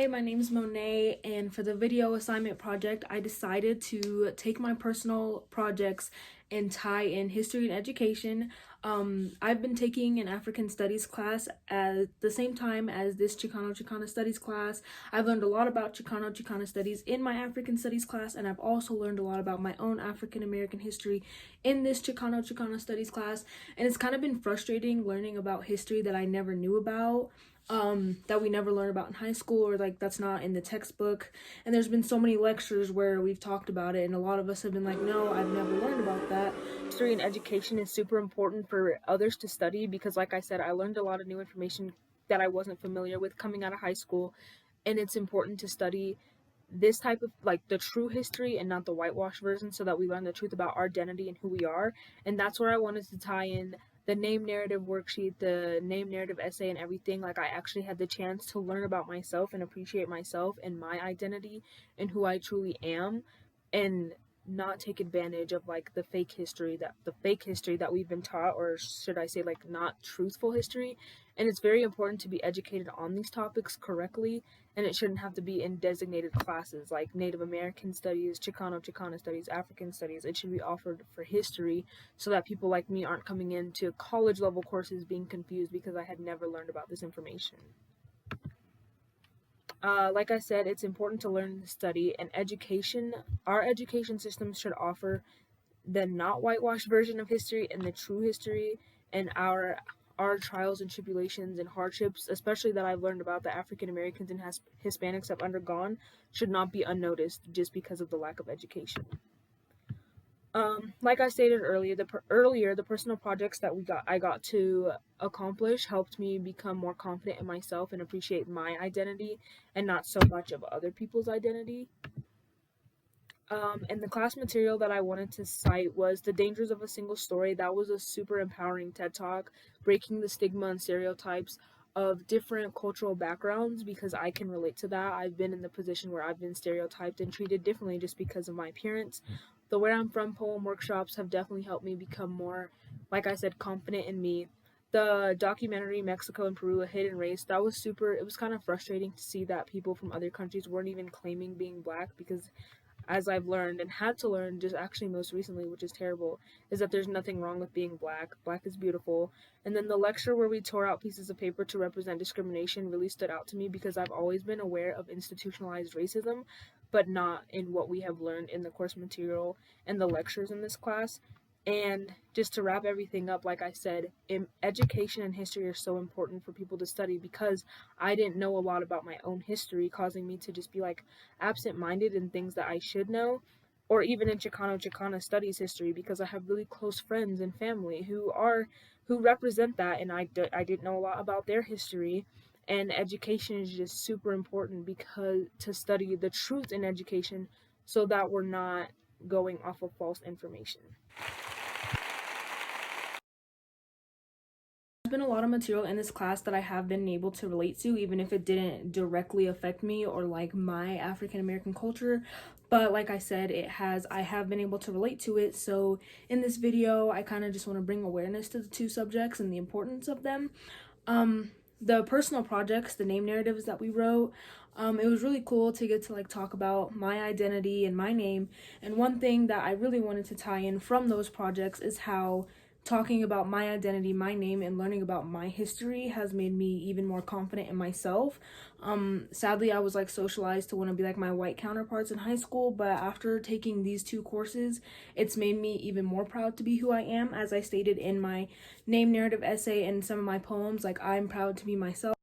Hi, my name is Monet, and for the video assignment project, I decided to take my personal projects and tie in history and education. I've been taking an African studies class at the same time as this Chicano studies class. I've learned a lot about Chicano studies in my African studies class, and I've also learned a lot about my own African American history in this Chicano studies class. And it's kind of been frustrating learning about history that I never knew about, that we never learn about in high school, or like that's not in the textbook. And there's been so many lectures where we've talked about it and a lot of us have been like, no, I've never learned about that. History and education is super important for others to study because, like I said, I learned a lot of new information that I wasn't familiar with coming out of high school, and it's important to study this type of, like, the true history and not the whitewash version, so that we learn the truth about our identity and who we are. And that's where I wanted to tie in the name narrative worksheet, the name narrative essay, and everything. Like, I actually had the chance to learn about myself and appreciate myself and my identity and who I truly am, and not take advantage of like the fake history that we've been taught, or should I say, like, not truthful history. And it's very important to be educated on these topics correctly, and it shouldn't have to be in designated classes like Native American studies, Chicano studies, African studies. It should be offered for history, so that people like me aren't coming into college level courses being confused because I had never learned about this information. Like I said, it's important to learn and study, and our education system should offer the not whitewashed version of history and the true history, and our trials and tribulations and hardships, especially that I've learned about, the African Americans and Hispanics have undergone, should not be unnoticed just because of the lack of education. Like I stated earlier, the personal projects that I got to accomplish helped me become more confident in myself and appreciate my identity and not so much of other people's identity. And the class material that I wanted to cite was The Dangers of a Single Story. That was a super empowering TED Talk, breaking the stigma and stereotypes of different cultural backgrounds, because I can relate to that. I've been in the position where I've been stereotyped and treated differently just because of my appearance. The Where I'm From poem workshops have definitely helped me become more, like I said, confident in me. The documentary Mexico and Peru, A Hidden Race, it was kind of frustrating to see that people from other countries weren't even claiming being black, because as I've learned and had to learn just actually most recently, which is terrible, is that there's nothing wrong with being black. Black is beautiful. And then the lecture where we tore out pieces of paper to represent discrimination really stood out to me, because I've always been aware of institutionalized racism, but not in what we have learned in the course material and the lectures in this class. And just to wrap everything up, like I said, education and history are so important for people to study, because I didn't know a lot about my own history, causing me to just be like absent-minded in things that I should know, or even in Chicano studies history, because I have really close friends and family who represent that, and I didn't know a lot about their history. And education is just super important, because to study the truth in education, so that we're not going off of false information. There's been a lot of material in this class that I have been able to relate to, even if it didn't directly affect me or like my African American culture. But like I said, I have been able to relate to it. So in this video, I kind of just want to bring awareness to the two subjects and the importance of them. The personal projects, the name narratives that we wrote, it was really cool to get to like talk about my identity and my name. And one thing that I really wanted to tie in from those projects is how talking about my identity, my name, and learning about my history has made me even more confident in myself. Sadly, I was like socialized to want to be like my white counterparts in high school, but after taking these two courses, it's made me even more proud to be who I am. As I stated in my name narrative essay and some of my poems, like, I'm proud to be myself.